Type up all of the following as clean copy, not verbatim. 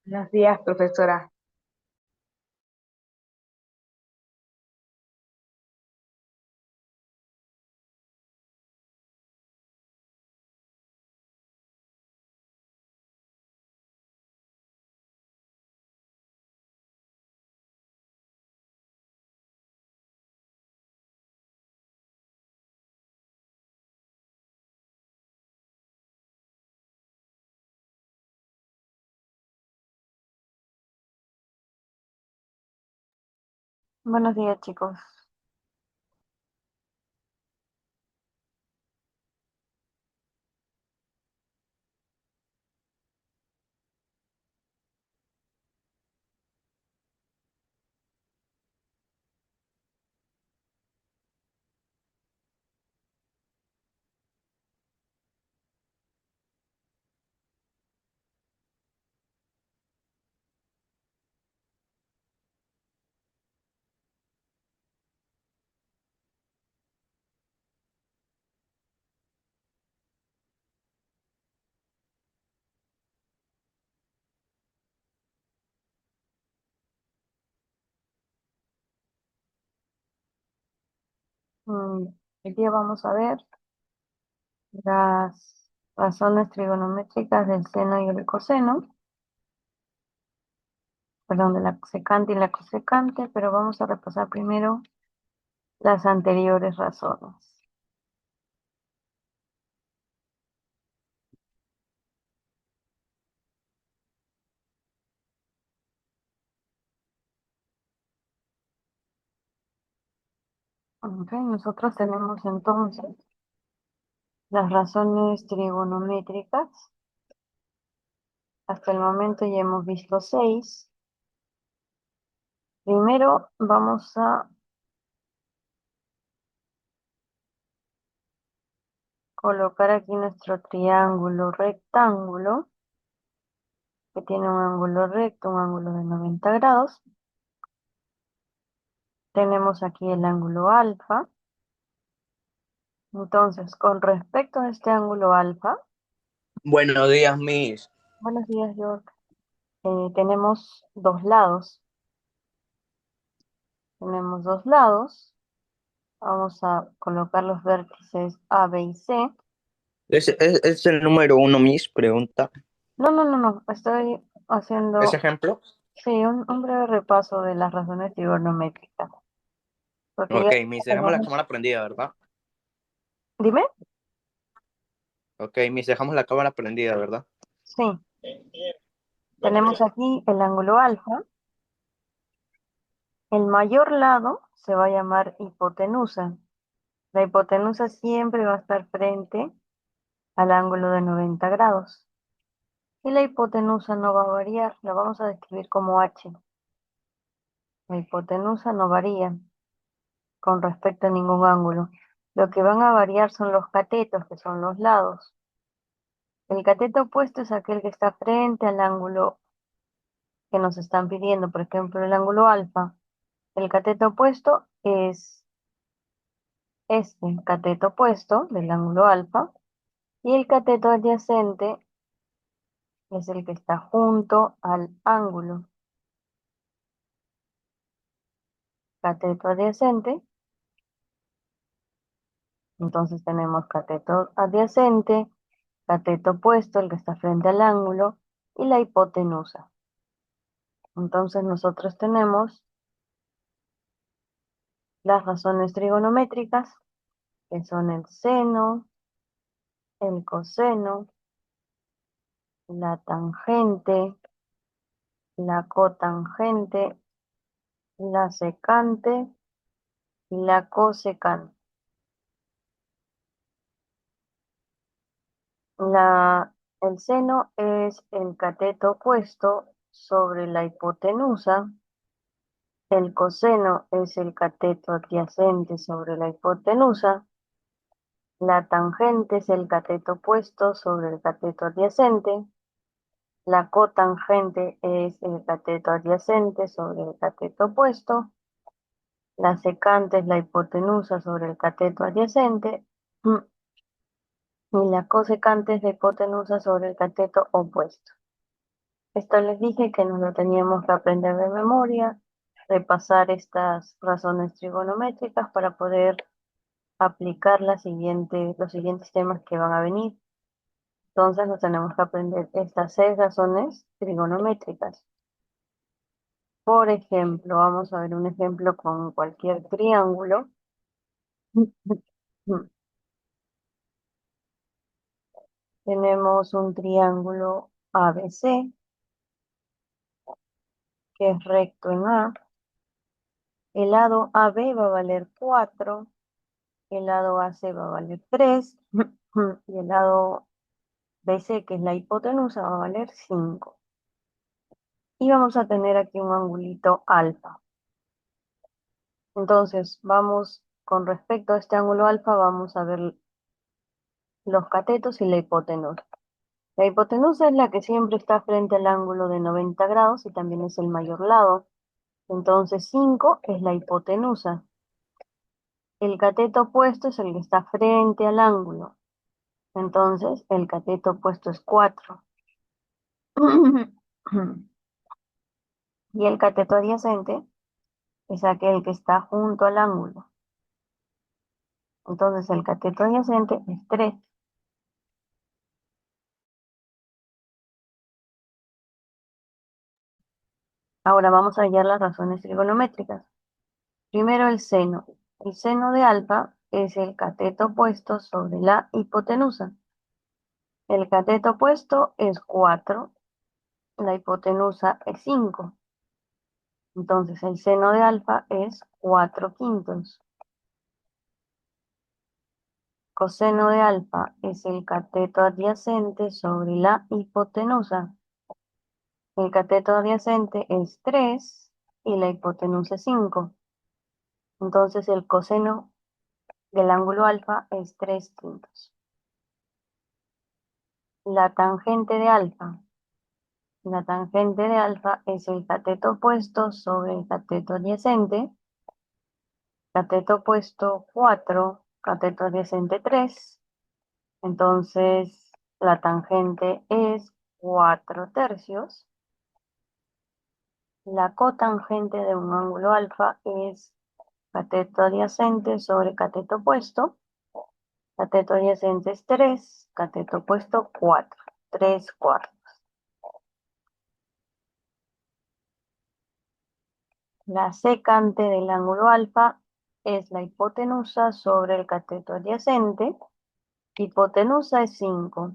Buenos días, profesora. Buenos días, chicos. Mm, Hoy día vamos a ver las razones trigonométricas del seno y el coseno, perdón, de la secante y la cosecante, pero vamos a repasar primero las anteriores razones. Ok, nosotros tenemos entonces las razones trigonométricas. Hasta el momento ya hemos visto 6. Primero vamos a colocar aquí nuestro triángulo rectángulo, que tiene un ángulo recto, un ángulo de 90 grados. Tenemos aquí el ángulo alfa. Entonces, con respecto a este ángulo alfa, Buenos días, Miss. buenos días, York, tenemos dos lados. Tenemos dos lados. Vamos a colocar los vértices A, B y C. Es el número uno, Miss, pregunta. No, no, no, no. Estoy ¿Ese haciendo, ejemplo? sí, un breve repaso de las razones trigonométricas. Porque ya Ok, Miss, dejamos la tenemos, cámara prendida, ¿verdad? dime, Ok, Miss, dejamos la cámara prendida, ¿verdad? sí, tenemos aquí el ángulo alfa. El mayor lado se va a llamar hipotenusa. La hipotenusa siempre va a estar frente al ángulo de 90 grados. Y la hipotenusa no va a variar, la vamos a describir como H. La hipotenusa no varía con respecto a ningún ángulo. Lo que van a variar son los catetos, que son los lados. El cateto opuesto es aquel que está frente al ángulo que nos están pidiendo, por ejemplo, el ángulo alfa. El cateto opuesto es este cateto opuesto del ángulo alfa y el cateto adyacente es el que está junto al ángulo. Cateto adyacente. Entonces tenemos cateto adyacente, cateto opuesto, el que está frente al ángulo, y la hipotenusa. Entonces nosotros tenemos las razones trigonométricas, que son el seno, el coseno, la tangente, la cotangente, la secante y la cosecante. El seno es el cateto opuesto sobre la hipotenusa. El coseno es el cateto adyacente sobre la hipotenusa. La tangente es el cateto opuesto sobre el cateto adyacente. La cotangente es el cateto adyacente sobre el cateto opuesto. La secante es la hipotenusa sobre el cateto adyacente. Y la cosecante es la hipotenusa sobre el cateto opuesto. Esto les dije que nos lo teníamos que aprender de memoria, repasar estas razones trigonométricas para poder aplicar los siguientes temas que van a venir. Entonces nos tenemos que aprender estas 6 razones trigonométricas. Por ejemplo, vamos a ver un ejemplo con cualquier triángulo. Tenemos un triángulo ABC que es recto en A. El lado AB va a valer 4, el lado AC va a valer 3 y el lado BC, que es la hipotenusa, va a valer 5. Y vamos a tener aquí un angulito alfa. Entonces, vamos, con respecto a este ángulo alfa, vamos a ver los catetos y la hipotenusa. La hipotenusa es la que siempre está frente al ángulo de 90 grados y también es el mayor lado. Entonces 5 es la hipotenusa. El cateto opuesto es el que está frente al ángulo. Entonces el cateto opuesto es 4. Y el cateto adyacente es aquel que está junto al ángulo. Entonces el cateto adyacente es 3. Ahora vamos a hallar las razones trigonométricas. Primero el seno. El seno de alfa es el cateto opuesto sobre la hipotenusa. El cateto opuesto es 4, la hipotenusa es 5. Entonces el seno de alfa es 4/5. Coseno de alfa es el cateto adyacente sobre la hipotenusa. El cateto adyacente es 3 y la hipotenusa es 5. Entonces el coseno del ángulo alfa es 3/5. La tangente de alfa. La tangente de alfa es el cateto opuesto sobre el cateto adyacente. Cateto opuesto 4, cateto adyacente 3. Entonces la tangente es 4/3. La cotangente de un ángulo alfa es cateto adyacente sobre cateto opuesto. Cateto adyacente es 3, cateto opuesto 4, 3/4. La secante del ángulo alfa es la hipotenusa sobre el cateto adyacente. Hipotenusa es 5,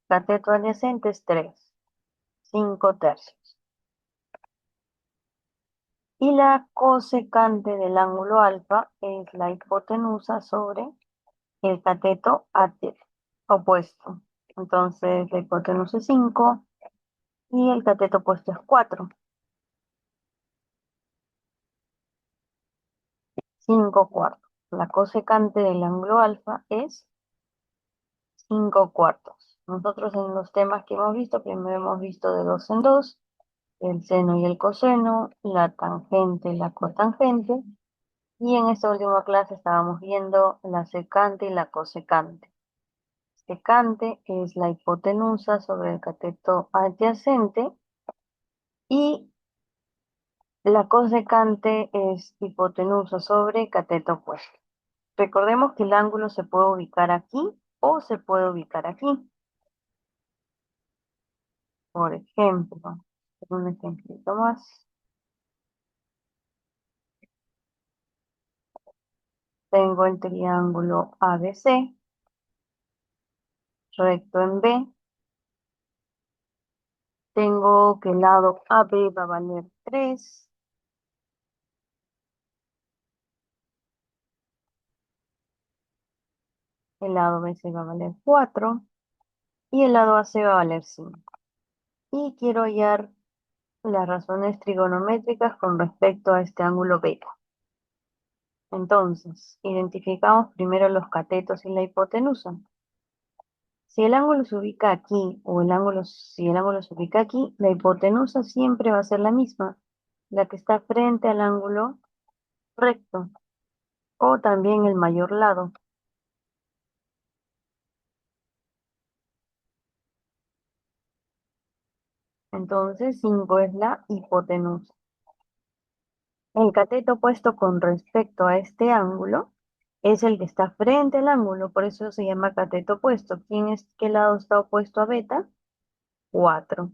cateto adyacente es 3, 5/3. Y la cosecante del ángulo alfa es la hipotenusa sobre el cateto opuesto. Entonces la hipotenusa es 5 y el cateto opuesto es 4. 5/4. La cosecante del ángulo alfa es 5/4. Nosotros en los temas que hemos visto, primero hemos visto de 2 en 2, el seno y el coseno, la tangente y la cotangente, y en esta última clase estábamos viendo la secante y la cosecante. Secante es la hipotenusa sobre el cateto adyacente y la cosecante es hipotenusa sobre cateto opuesto. Recordemos que el ángulo se puede ubicar aquí o se puede ubicar aquí. Por ejemplo, un ejemplito más. Tengo el triángulo ABC, recto en B. Tengo que el lado AB va a valer 3, el lado BC va a valer 4 y el lado AC va a valer 5. Y quiero hallar las razones trigonométricas con respecto a este ángulo beta. Entonces, identificamos primero los catetos y la hipotenusa. Si el ángulo se ubica aquí si el ángulo se ubica aquí, la hipotenusa siempre va a ser la misma, la que está frente al ángulo recto, o también el mayor lado. Entonces 5 es la hipotenusa. El cateto puesto con respecto a este ángulo es el que está frente al ángulo, por eso se llama cateto opuesto. ¿Qué lado está opuesto a beta? 4.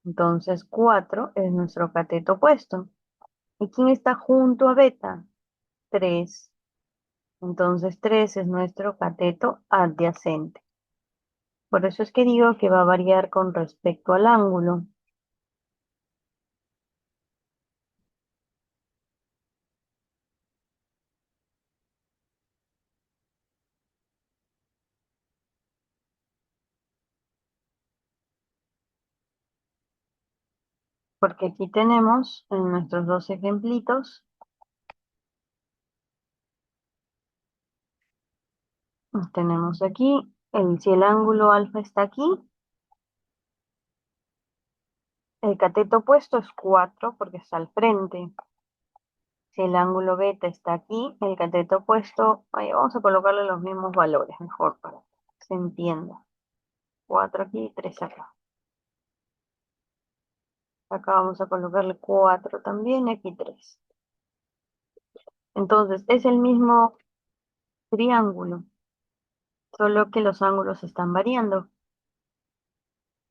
Entonces 4 es nuestro cateto opuesto. ¿Y quién está junto a beta? 3. Entonces 3 es nuestro cateto adyacente. Por eso es que digo que va a variar con respecto al ángulo, porque aquí tenemos en nuestros dos ejemplitos, tenemos aquí, si el ángulo alfa está aquí, el cateto opuesto es 4 porque está al frente. Si el ángulo beta está aquí, el cateto opuesto, ahí vamos a colocarle los mismos valores, mejor para que se entienda. 4 aquí y 3 acá. Acá vamos a colocarle 4 también, y aquí 3. Entonces, es el mismo triángulo, solo que los ángulos están variando.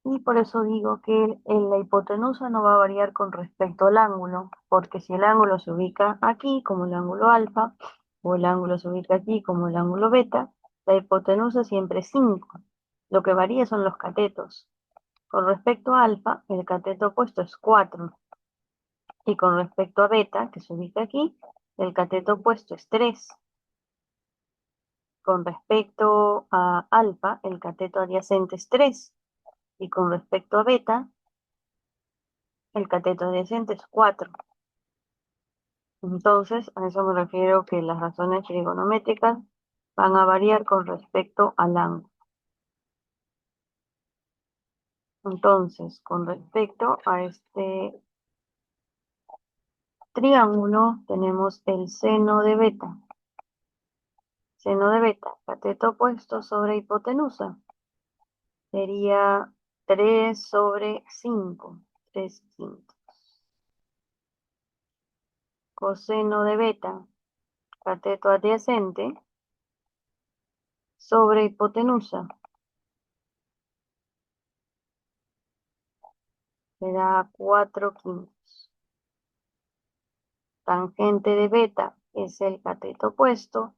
Y por eso digo que la hipotenusa no va a variar con respecto al ángulo, porque si el ángulo se ubica aquí como el ángulo alfa, o el ángulo se ubica aquí como el ángulo beta, la hipotenusa siempre es 5. Lo que varía son los catetos. Con respecto a alfa, el cateto opuesto es 4. Y con respecto a beta, que se ubica aquí, el cateto opuesto es 3. Con respecto a alfa, el cateto adyacente es 3. Y con respecto a beta, el cateto adyacente es 4. Entonces, a eso me refiero que las razones trigonométricas van a variar con respecto al ángulo. Entonces, con respecto a este triángulo, tenemos el seno de beta. Seno de beta, cateto opuesto sobre hipotenusa. Sería 3 sobre 5, 3 quintos. Coseno de beta, cateto adyacente, sobre hipotenusa. Me da 4 quintos. Tangente de beta es el cateto opuesto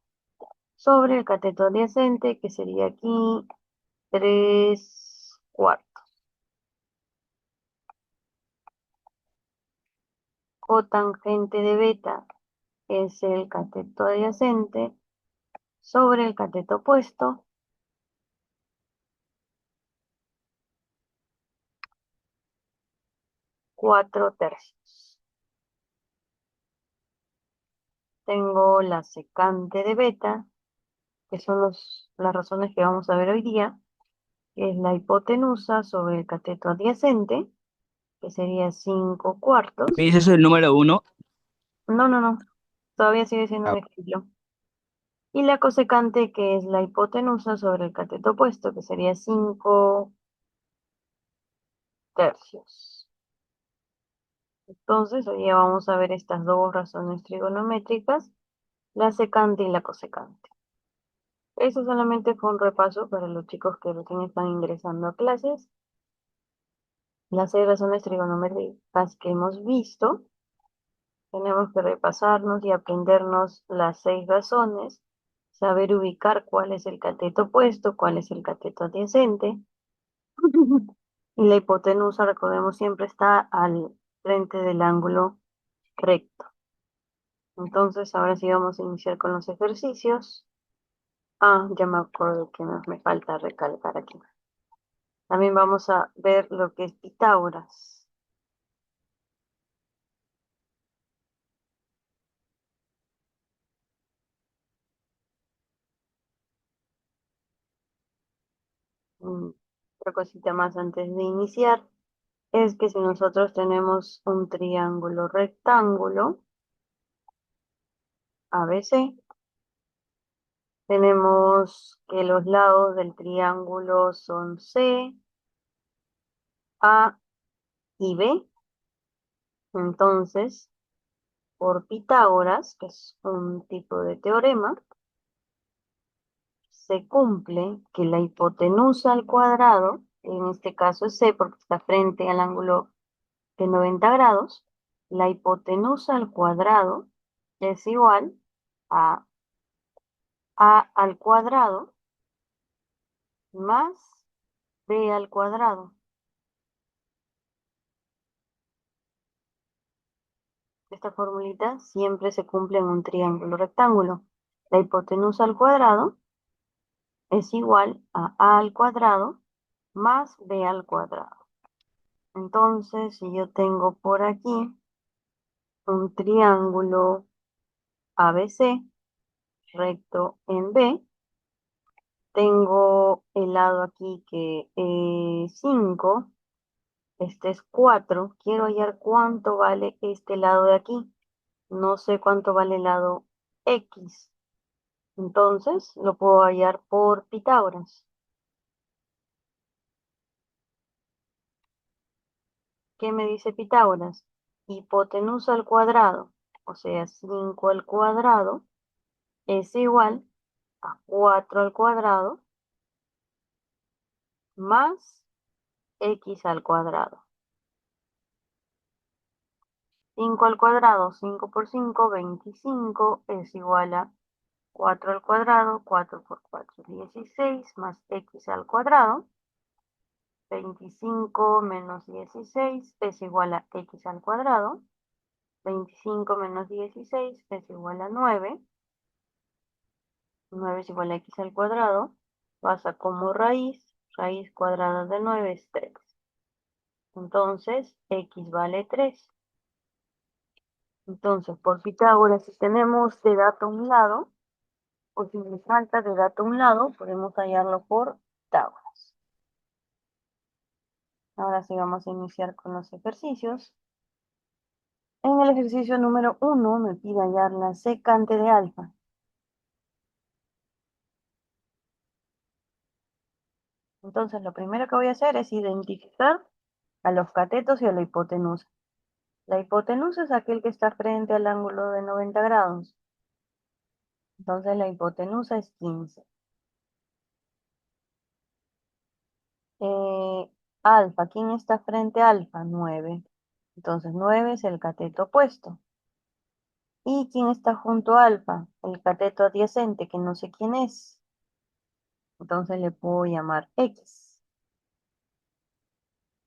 sobre el cateto adyacente, que sería aquí 3 cuartos. Cotangente de beta es el cateto adyacente sobre el cateto opuesto, 4 tercios. Tengo la secante de beta, que son las razones que vamos a ver hoy día, que es la hipotenusa sobre el cateto adyacente, que sería 5 ¿Me cuartos. dices el número uno? No, no, no, todavía sigue siendo un Ah, ejemplo. Y la cosecante, que es la hipotenusa sobre el cateto opuesto, que sería 5 tercios. Entonces, hoy día vamos a ver estas dos razones trigonométricas, la secante y la cosecante. Eso solamente fue un repaso para los chicos que recién están ingresando a clases. Las 6 razones trigonométricas que hemos visto, tenemos que repasarnos y aprendernos las 6 razones, saber ubicar cuál es el cateto opuesto, cuál es el cateto adyacente. Y la hipotenusa, recordemos, siempre está al frente del ángulo recto. Entonces, ahora sí vamos a iniciar con los ejercicios. Ah, ya me acuerdo que me falta recalcar aquí. También vamos a ver lo que es Pitágoras. Otra cosita más antes de iniciar es que si nosotros tenemos un triángulo rectángulo, ABC, tenemos que los lados del triángulo son C, A y B. Entonces, por Pitágoras, que es un tipo de teorema, se cumple que la hipotenusa al cuadrado, en este caso es C porque está frente al ángulo de 90 grados, la hipotenusa al cuadrado es igual a A al cuadrado más B al cuadrado. Esta formulita siempre se cumple en un triángulo rectángulo. La hipotenusa al cuadrado es igual a A al cuadrado más B al cuadrado. Entonces, si yo tengo por aquí un triángulo ABC recto en B, tengo el lado aquí que es 5, este es 4. Quiero hallar cuánto vale este lado de aquí. No sé cuánto vale el lado X. Entonces, lo puedo hallar por Pitágoras. ¿Qué me dice Pitágoras? Hipotenusa al cuadrado, o sea, 5 al cuadrado, es igual a 4 al cuadrado más X al cuadrado. 5 al cuadrado, 5 por 5, 25, es igual a 4 al cuadrado, 4 por 4, 16, más X al cuadrado. 25 menos 16 es igual a X al cuadrado. 25 menos 16 es igual a 9. 9 es igual a X al cuadrado. Pasa como raíz. Raíz cuadrada de 9 es 3. Entonces, X vale 3. Entonces, por Pitágoras, si tenemos de dato a un lado, o si nos falta de dato a un lado, podemos hallarlo por Pitágoras. Ahora sí vamos a iniciar con los ejercicios. En el ejercicio número 1 me pide hallar la secante de alfa. Entonces, lo primero que voy a hacer es identificar a los catetos y a la hipotenusa. La hipotenusa es aquel que está frente al ángulo de 90 grados. Entonces, la hipotenusa es 15. Eh, alfa, ¿quién está frente a alfa? 9. Entonces, 9 es el cateto opuesto. ¿Y quién está junto a alfa? El cateto adyacente, que no sé quién es. Entonces, le puedo llamar X.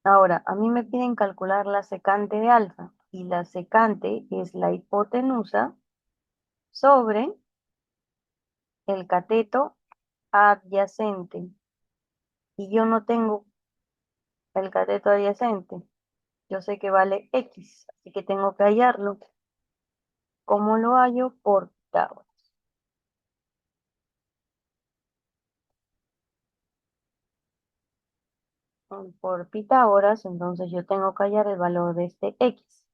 Ahora, a mí me piden calcular la secante de alfa, y la secante es la hipotenusa sobre el cateto adyacente. Y yo no tengo el cateto adyacente. Yo sé que vale X, así que tengo que hallarlo. ¿Cómo lo hallo? Por Pitágoras. Por Pitágoras, entonces yo tengo que hallar el valor de este X.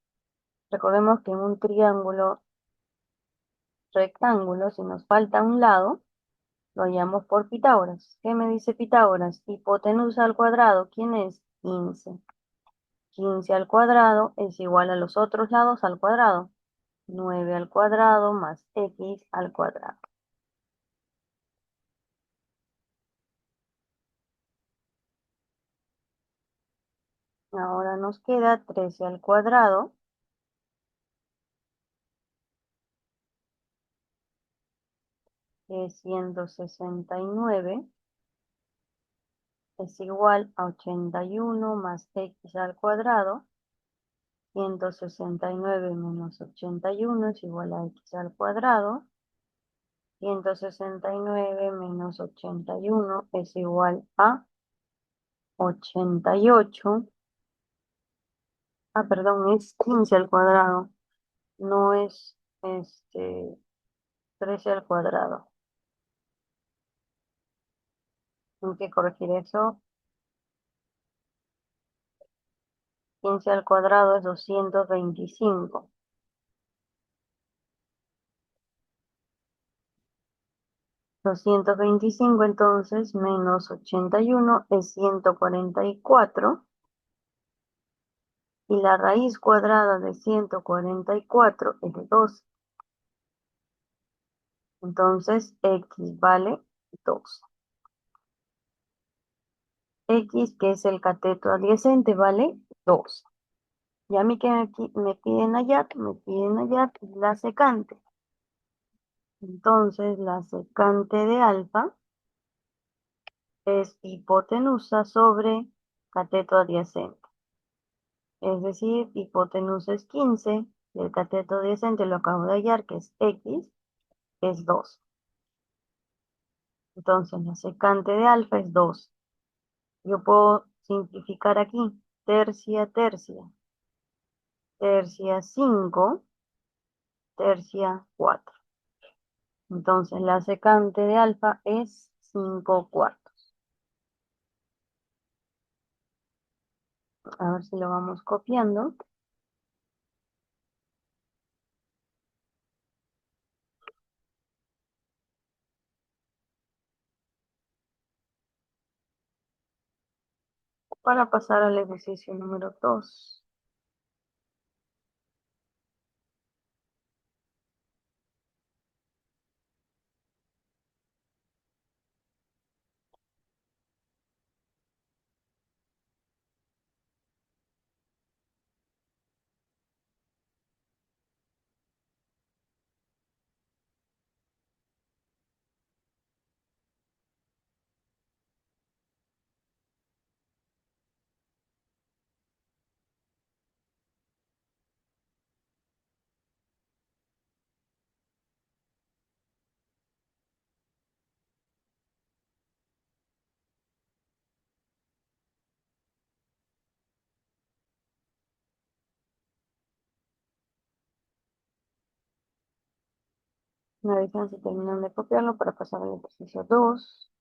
Recordemos que en un triángulo rectángulo, si nos falta un lado, lo hallamos por Pitágoras. ¿Qué me dice Pitágoras? Hipotenusa al cuadrado, ¿quién es? 15. 15 al cuadrado es igual a los otros lados al cuadrado. 9 al cuadrado más X al cuadrado. Ahora nos queda 13 al cuadrado, que es 169, es igual a 81 más X al cuadrado. 169 menos 81 es igual a X al cuadrado. 169 menos 81 es igual a 88. Ah, perdón, es 15 al cuadrado. No es 13 al cuadrado. Tengo que corregir eso. 15 al cuadrado es 225. 225 entonces menos 81 es 144. y la raíz cuadrada de 144 es de 12. Entonces, x vale 12. X, que es el cateto adyacente, vale 12. Y a mí que me piden hallar, la secante. Entonces, la secante de alfa es hipotenusa sobre cateto adyacente. Es decir, hipotenusa es 15, y el cateto adyacente lo acabo de hallar, que es X, es 2. Entonces, la secante de alfa es 2. Yo puedo simplificar aquí, tercia, tercia, tercia 5, tercia 4. Entonces, la secante de alfa es 5 cuartos. A ver si lo vamos copiando. Para pasar al ejercicio número 2. Me avisan si terminan de copiarlo para pasar al ejercicio 2.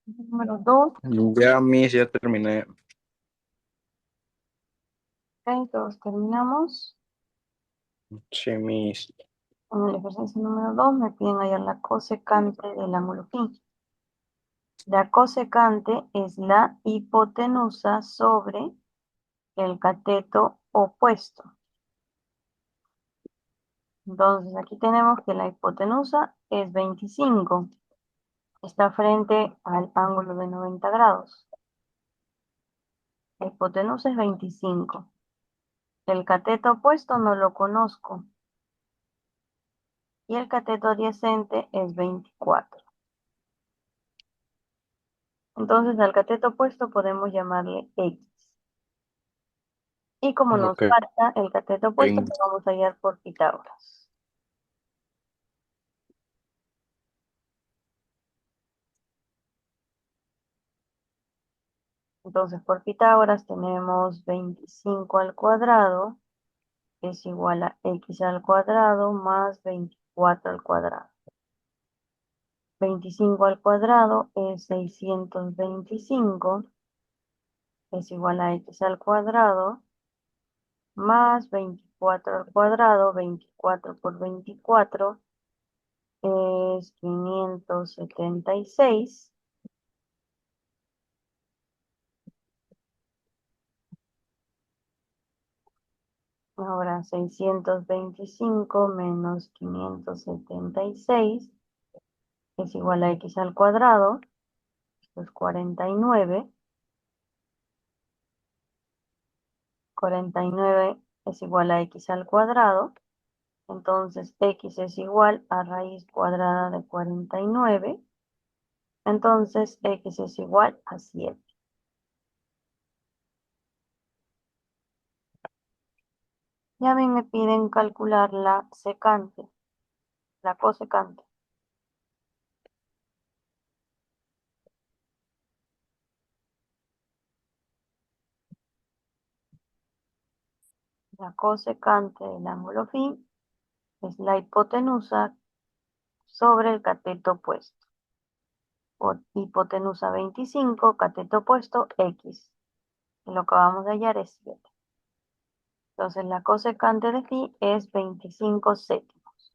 Número 2. Ya, Miss, ya terminé. Ok, todos terminamos. Sí, Miss. En el ejercicio número 2 me piden hallar la cosecante del ángulo phi. La cosecante es la hipotenusa sobre el cateto opuesto. Entonces aquí tenemos que la hipotenusa es 25. Está frente al ángulo de 90 grados. La hipotenusa es 25. El cateto opuesto no lo conozco. Y el cateto adyacente es 24. Entonces al cateto opuesto podemos llamarle X. Y como nos Ok. falta el cateto opuesto, lo vamos a hallar por Pitágoras. Entonces por Pitágoras tenemos 25 al cuadrado es igual a X al cuadrado más 24 al cuadrado. 25 al cuadrado es 625, es igual a X al cuadrado más 24 al cuadrado, 24 por 24 es 576. Ahora 625 menos 576 es igual a X al cuadrado, esto es 49. 49 es igual a X al cuadrado. Entonces X es igual a raíz cuadrada de 49. Entonces X es igual a 7. Y a mí me piden calcular la secante, la cosecante. La cosecante del ángulo phi es la hipotenusa sobre el cateto opuesto. Hipotenusa 25, cateto opuesto, X. Y lo que acabamos de hallar es 7. Entonces la cosecante de phi es 25 séptimos.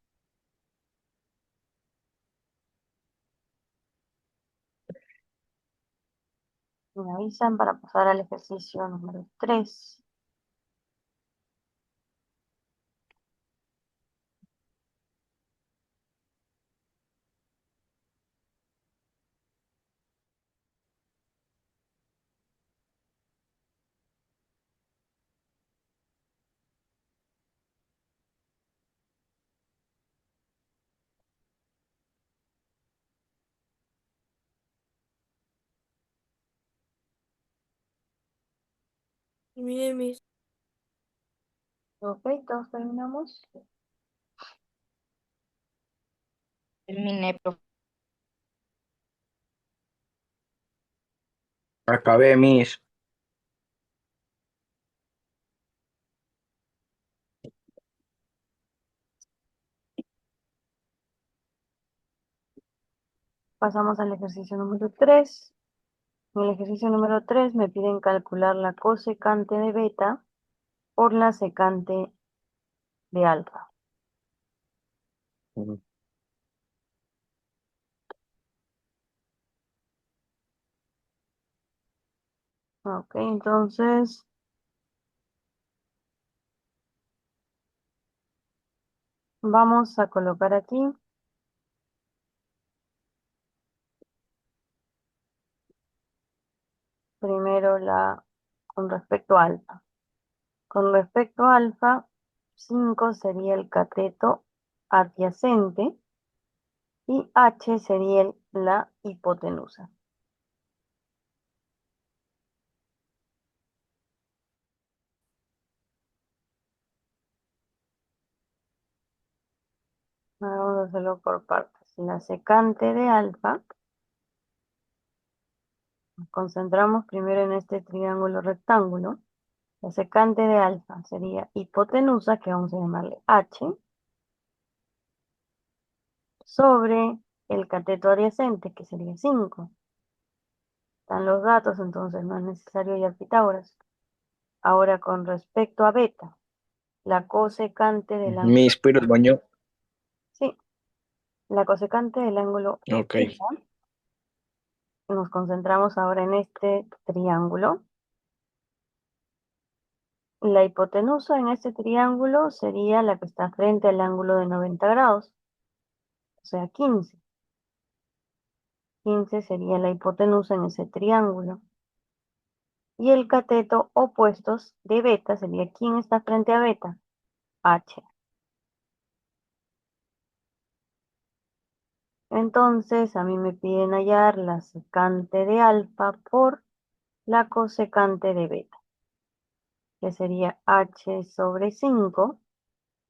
Me avisan para pasar al ejercicio número 3. Miren mis. Ok, todos terminamos. Terminé, profe. Acabé, Miss. Pasamos al ejercicio número 3. En el ejercicio número 3 me piden calcular la cosecante de beta por la secante de alfa. Ujú. Ok, entonces vamos a colocar aquí primero con respecto a alfa. Con respecto a alfa, 5 sería el cateto adyacente y H sería la hipotenusa. Vamos a hacerlo por partes. La secante de alfa, nos concentramos primero en este triángulo rectángulo. La secante de alfa sería hipotenusa, que vamos a llamarle H, sobre el cateto adyacente, que sería 5. Están los datos, entonces no es necesario ir a Pitágoras. Ahora, con respecto a beta, la cosecante del ángulo, Miss, pero el baño. sí, la cosecante del ángulo Ok. beta, nos concentramos ahora en este triángulo. La hipotenusa en este triángulo sería la que está frente al ángulo de 90 grados, o sea, 15. 15 sería la hipotenusa en ese triángulo. Y el cateto opuestos de beta sería, ¿quién está frente a beta? H. Entonces, a mí me piden hallar la secante de alfa por la cosecante de beta, que sería H sobre 5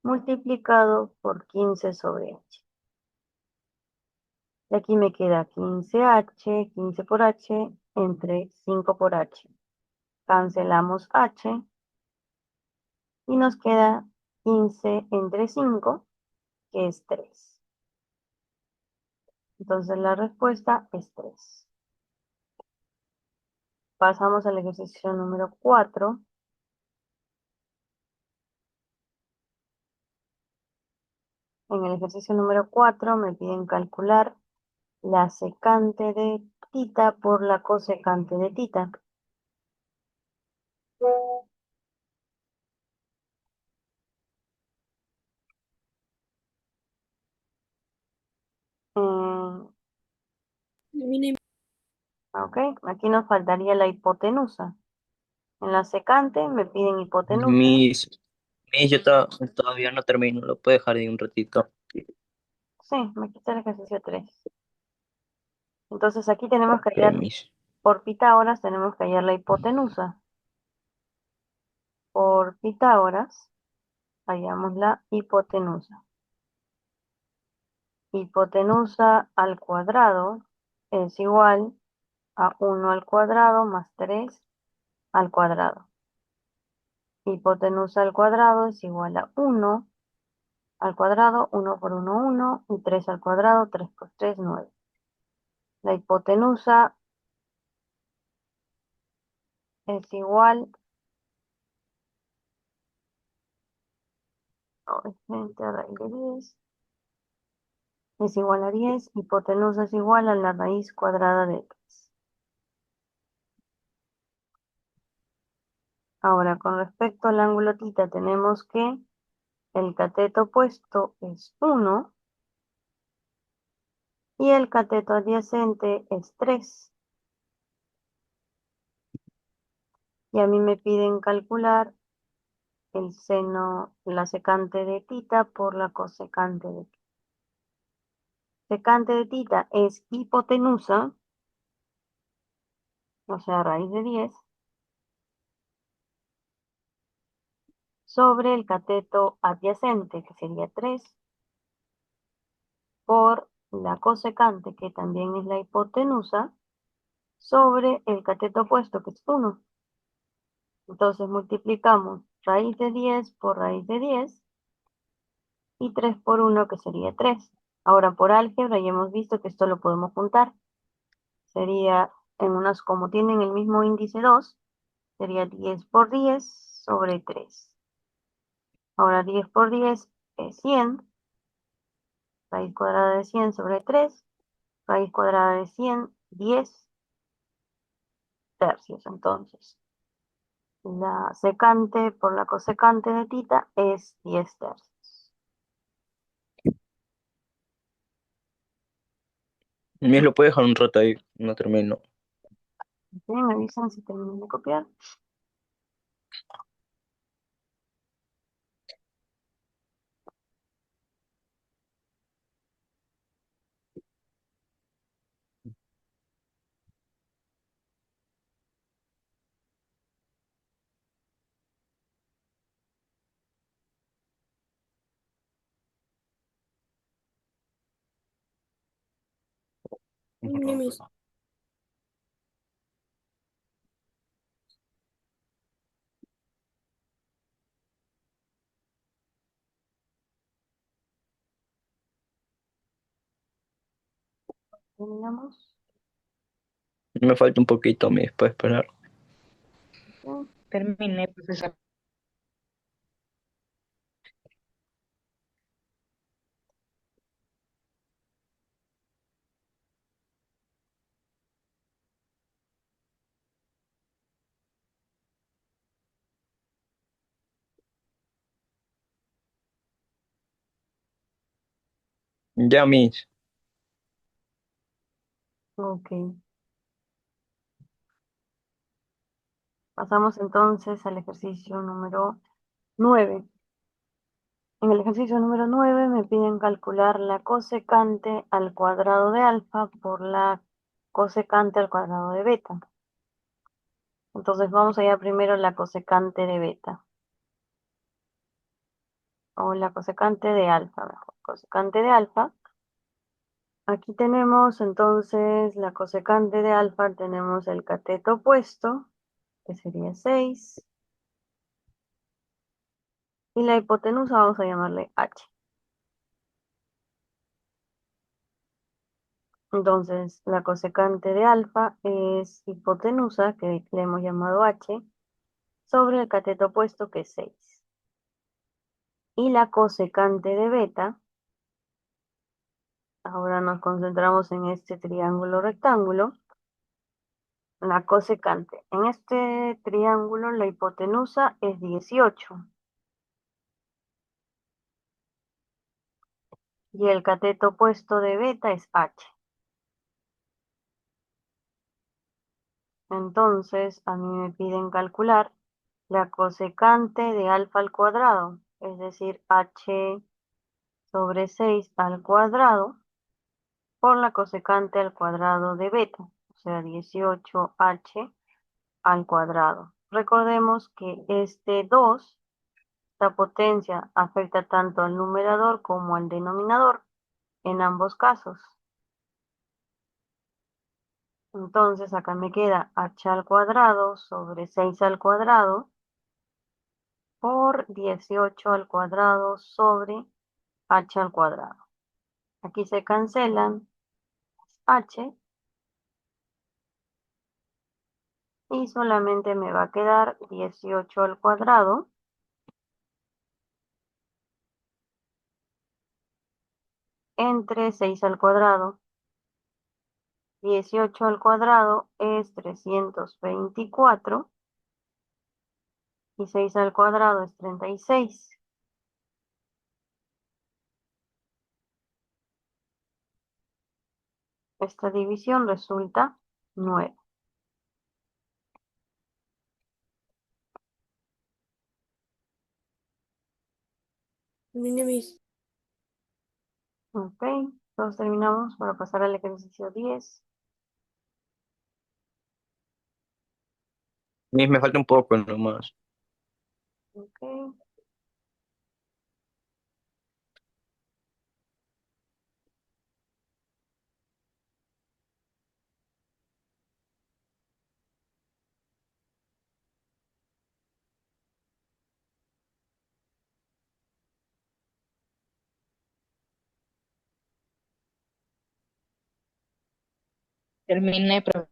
multiplicado por 15 sobre H. Y aquí me queda 15H, 15 por H, entre 5 por H. Cancelamos H y nos queda 15 entre 5, que es 3. Entonces la respuesta es 3. Pasamos al ejercicio número 4. En el ejercicio número 4 me piden calcular la secante de tita por la cosecante de tita. Mm, Miren. ok, aquí nos faltaría la hipotenusa. En la secante me piden hipotenusa. Miss, yo todavía no termino. Lo puedo dejar ahí un ratito. Sí, me quita el ejercicio 3. Entonces aquí tenemos que Ok, hallar, Miss. por Pitágoras, tenemos que hallar la hipotenusa. Por Pitágoras, hallamos la hipotenusa. Hipotenusa al cuadrado es igual a 1 al cuadrado más 3 al cuadrado. hipotenusa al cuadrado es igual a 1 al cuadrado, 1 por 1, 1, y 3 al cuadrado, 3 por 3, 9. La hipotenusa es igual, frente a raíz de 10, es igual a 10, hipotenusa es igual a la raíz cuadrada de 3. Ahora, con respecto al ángulo θ, tenemos que el cateto opuesto es 1 y el cateto adyacente es 3. Y a mí me piden calcular el seno, la secante de θ por la cosecante de θ. Secante de θ es hipotenusa, o sea, raíz de 10, sobre el cateto adyacente, que sería 3, por la cosecante, que también es la hipotenusa, sobre el cateto opuesto, que es 1. Entonces multiplicamos raíz de 10 por raíz de 10 y 3 por 1, que sería 3. Ahora por álgebra ya hemos visto que esto lo podemos juntar. Sería, como tienen el mismo índice 2, sería 10 por 10 sobre 3. Ahora 10 por 10 es 100. Raíz cuadrada de 100 sobre 3. Raíz cuadrada de 100, 10 tercios. Entonces, la secante por la cosecante de θ es 10 tercios. Miss, lo puede dejar un rato ahí, no termino. Bien, me avisan si terminan de copiar. Terminé mis. Terminamos. Me falta un poquito, Miss, puede esperar. Bien. Terminé, profesor. Ya, Miss. Ok. Pasamos entonces al ejercicio número 9. En el ejercicio número 9 me piden calcular la cosecante al cuadrado de alfa por la cosecante al cuadrado de beta. Entonces vamos allá primero la cosecante de beta. O la cosecante de alfa, mejor. Cosecante de alfa. Aquí tenemos entonces la cosecante de alfa, tenemos el cateto opuesto, que sería 6. Y la hipotenusa vamos a llamarle h. Entonces, la cosecante de alfa es hipotenusa, que le hemos llamado h, sobre el cateto opuesto, que es 6. Y la cosecante de beta, ahora nos concentramos en este triángulo rectángulo, la cosecante. En este triángulo la hipotenusa es 18 y el cateto opuesto de beta es h. Entonces, a mí me piden calcular la cosecante de alfa al cuadrado, es decir, h sobre 6 al cuadrado por la cosecante al cuadrado de beta, o sea, 18h al cuadrado. Recordemos que este 2, esta potencia, afecta tanto al numerador como al denominador en ambos casos. Entonces acá me queda h al cuadrado sobre 6 al cuadrado por 18 al cuadrado sobre h al cuadrado. Aquí se cancelan h y solamente me va a quedar 18 al cuadrado entre 6 al cuadrado. 18 al cuadrado es 324 y 6 al cuadrado es 36. Esta división resulta 9. Ok, todos terminamos para pasar al ejercicio 10. Miss, me falta un poco nomás. Ok. Terminé, profe.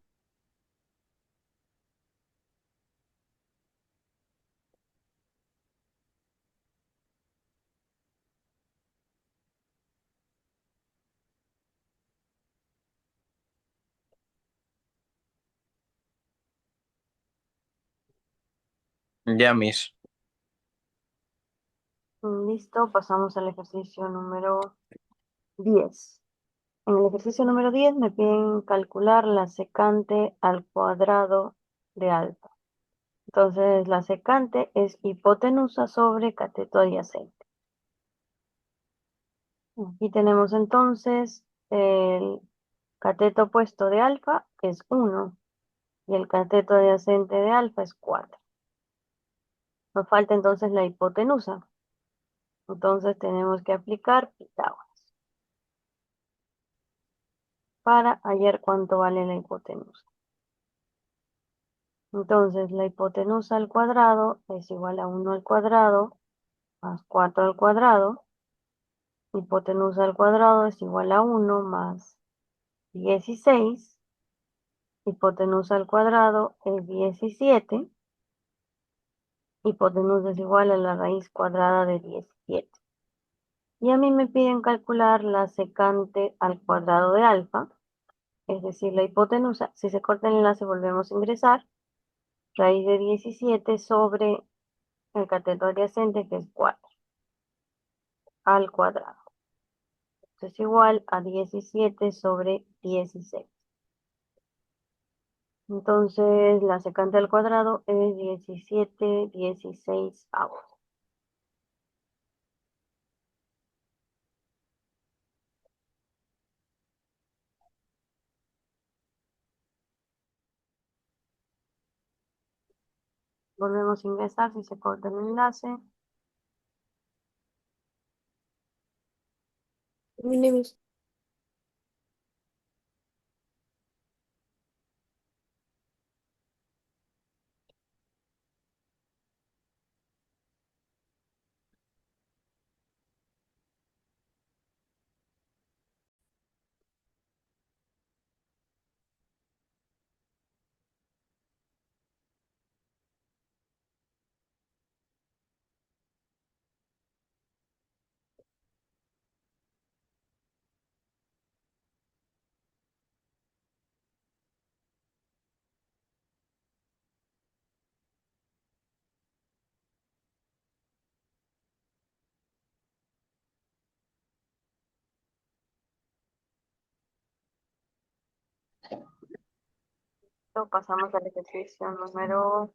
Ya, Miss. Listo, pasamos al ejercicio número 10. En el ejercicio número 10 me piden calcular la secante al cuadrado de alfa. Entonces, la secante es hipotenusa sobre cateto adyacente. Aquí tenemos entonces el cateto opuesto de alfa, que es 1, y el cateto adyacente de alfa es 4. Nos falta entonces la hipotenusa. Entonces, tenemos que aplicar Pitágoras para hallar cuánto vale la hipotenusa. Entonces, la hipotenusa al cuadrado es igual a 1 al cuadrado más 4 al cuadrado. Hipotenusa al cuadrado es igual a 1 más 16. Hipotenusa al cuadrado es 17. Hipotenusa es igual a la raíz cuadrada de 17. Y a mí me piden calcular la secante al cuadrado de alfa, es decir, la hipotenusa. Si se corta el enlace, volvemos a ingresar. Raíz de 17 sobre el cateto adyacente, que es 4 al cuadrado. Esto es igual a 17 sobre 16. Entonces, la secante al cuadrado es 17/16. Volvemos a ingresar si se corta el enlace. Entonces, pasamos al ejercicio número...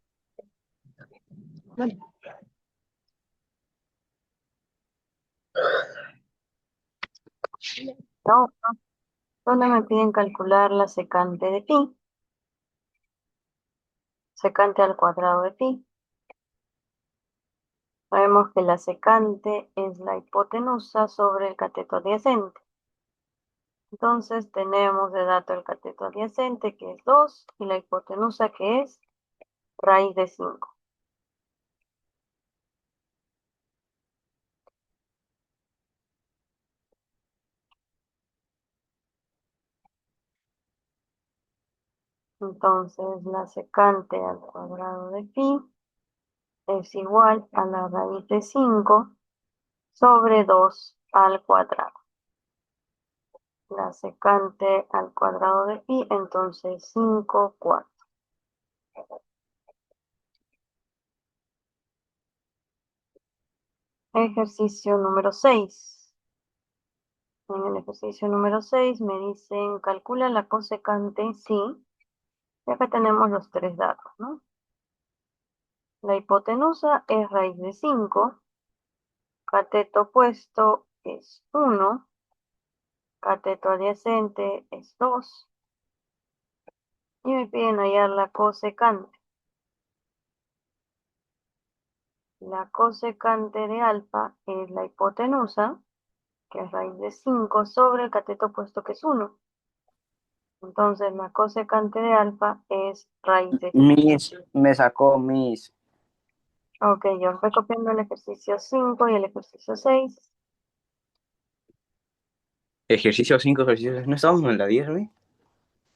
No, donde me piden calcular la secante de pi. Secante al cuadrado de pi. Sabemos que la secante es la hipotenusa sobre el cateto adyacente. Entonces tenemos de dato el cateto adyacente, que es 2, y la hipotenusa, que es raíz de 5. Entonces, la secante al cuadrado de phi es igual a la raíz de 5 sobre 2 al cuadrado. La secante al cuadrado de pi, entonces 5 cuartos. Ejercicio número 6. En el ejercicio número 6 me dicen, calcula la cosecante, sí. Y acá tenemos los tres datos, ¿no? La hipotenusa es raíz de 5, cateto opuesto es 1, cateto adyacente es 2, y me piden hallar la cosecante. La cosecante de alfa es la hipotenusa, que es raíz de 5, sobre el cateto opuesto, que es 1. Entonces, la cosecante de alfa es raíz de 5. Me sacó mis Ok, yo estoy copiando el ejercicio 5 y el ejercicio 6 ejercicio 5 ejercicios. ¿No estamos en la 10, güey?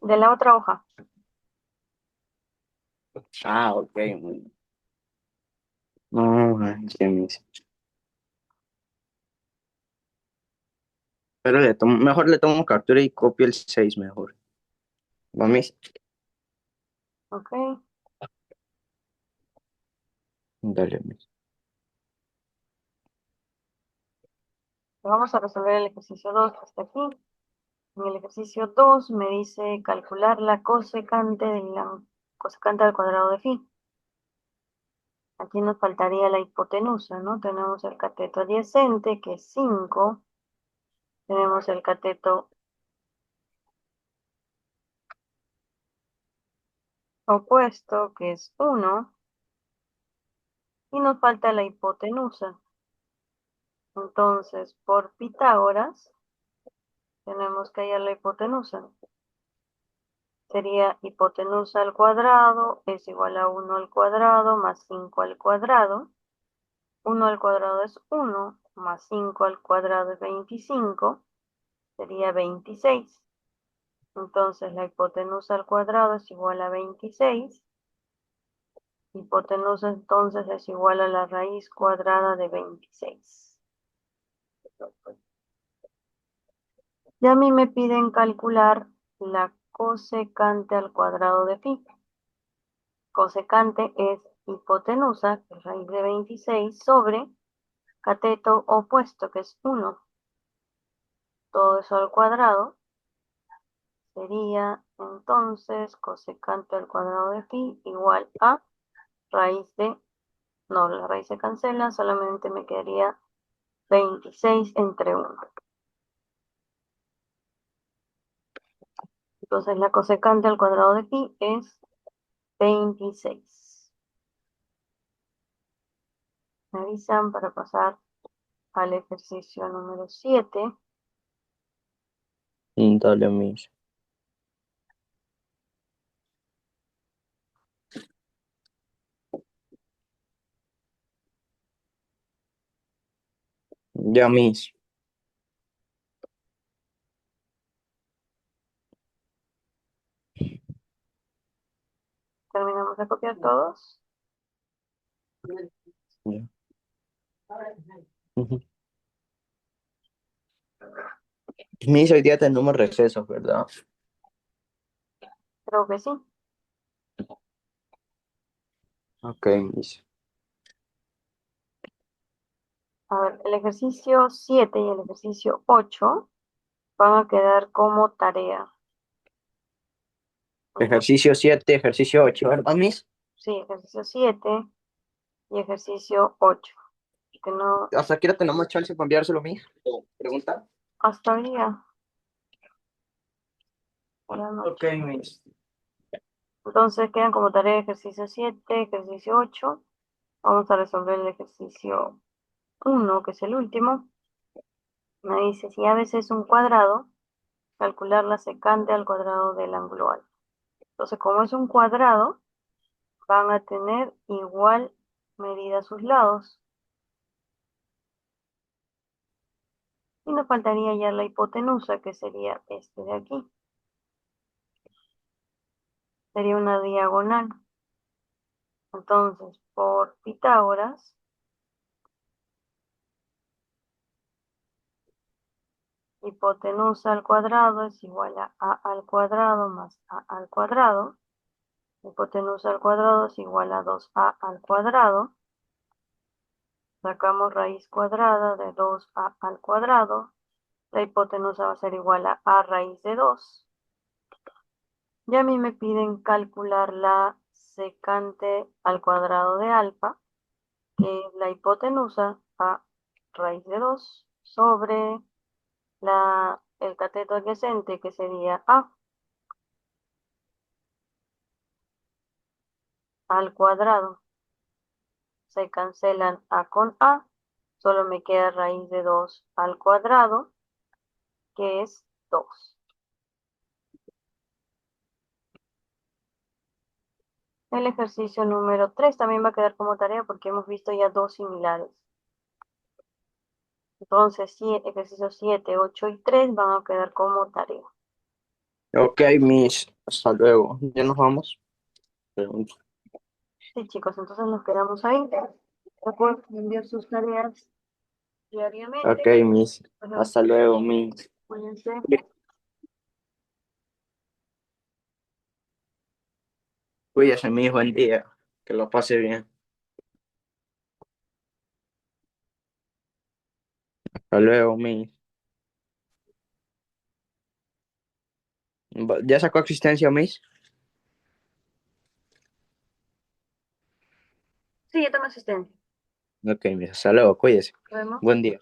de la otra hoja. Ah, ok, muy bien. No, es que mis. Pero mejor le tomo captura y copio el 6 mejor. Vamos, Ok, dale, mis. vamos a resolver el ejercicio 2 hasta aquí. En el ejercicio 2 me dice calcular la cosecante de la cosecante al cuadrado de phi. Aquí nos faltaría la hipotenusa, ¿no? Tenemos el cateto adyacente, que es 5. Tenemos el cateto opuesto, que es 1. Y nos falta la hipotenusa. Entonces, por Pitágoras, tenemos que hallar la hipotenusa. Sería hipotenusa al cuadrado es igual a 1 al cuadrado más 5 al cuadrado. 1 al cuadrado es 1, más 5 al cuadrado es 25, sería 26. Entonces, la hipotenusa al cuadrado es igual a 26. Hipotenusa entonces es igual a la raíz cuadrada de 26. Y a mí me piden calcular la cosecante al cuadrado de phi. Cosecante es hipotenusa, que es raíz de 26, sobre cateto opuesto, que es 1. Todo eso al cuadrado sería entonces cosecante al cuadrado de phi igual a raíz de, no, la raíz se cancela, solamente me quedaría 26 entre 1. Entonces la cosecante al cuadrado de pi es 26. Me avisan para pasar al ejercicio número 7. Dale, mis. Ya, mis. Terminamos de copiar todos. Ya. Ujú. Mis, hoy día tenemos recesos, ¿verdad? Creo que sí. Ok, mis. A ver, el ejercicio 7 y el ejercicio 8 van a quedar como tarea. Ejercicio 7 ejercicio 8, ¿verdad, mis? Sí, ejercicio 7 y ejercicio 8. Que no, ¿Hasta aquí tenemos chance para enviárselo, mis? ¿Pregunta? hasta hoy día, por la noche. Ok, mis. Entonces quedan como tarea ejercicio 7, ejercicio 8. Vamos a resolver el ejercicio 1, que es el último. Me dice, si a veces es un cuadrado, calcular la secante al cuadrado del ángulo alfa. Entonces, como es un cuadrado, van a tener igual medida sus lados. Y nos faltaría ya la hipotenusa, que sería este de aquí. sería una diagonal. Entonces, por Pitágoras, hipotenusa al cuadrado es igual a al cuadrado más a al cuadrado. Hipotenusa al cuadrado es igual a 2a al cuadrado. Sacamos raíz cuadrada de 2a al cuadrado. La hipotenusa va a ser igual a raíz de 2. Y a mí me piden calcular la secante al cuadrado de alfa, que es la hipotenusa a raíz de 2 sobre el cateto adyacente, que sería a al cuadrado. Se cancelan a con a, solo me queda raíz de 2 al cuadrado, que es 2. El ejercicio número 3 también va a quedar como tarea porque hemos visto ya dos similares. Entonces, ejercicios 7, 8 y 3 van a quedar como tarea. Ok, Miss, hasta luego. ¿Ya nos vamos? Pregunto. Sí, chicos, entonces nos quedamos ahí. Recuerden enviar sus tareas diariamente. Ok, Miss, hasta luego, Miss. Cuídense. Cuídese, Miss, buen día. Que lo pase bien. Hasta luego, Miss. ¿Ya sacó existencia, Miss? Sí, yo tomo asistencia. Ok, Miss, hasta luego, cuídese. Nos vemos. Buen día.